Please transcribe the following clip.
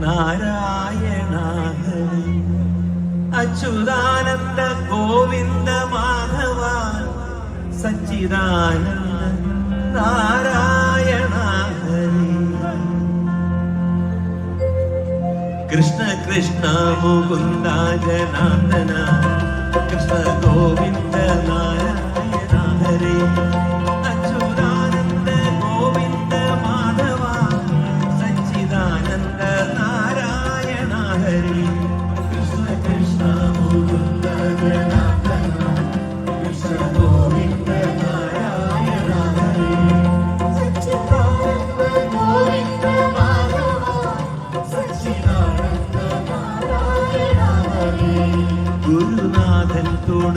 നാരായണ ഹരി അച്യുതാനന്ദ ഗോവിന്ദ മാധവ സച്ചിദാനന്ദ നാരായണ ഹരി കൃഷ്ണ കൃഷ്ണ മുകുന്ദ ജനാർദ്ദന കൃഷ്ണ ഗോവിന്ദ നാരായണ ഹരി അച്യുതാനന്ദ ഗോവിന്ദ മാധവ സച്ചിദാനന്ദ നാരായണ ഹരി കൃഷ്ണ കൃഷ്ണ മുകുന്ദ ജനാർദ്ദന കൃഷ്ണ ഗോവിന്ദ നാരായണ ഹരി സച്ചിദാനന്ദ ഗോവിന്ദ മാധവ സച്ചിദാനന്ദ നാരായണ ഹരി ഗുരുനാഥൻ തുണ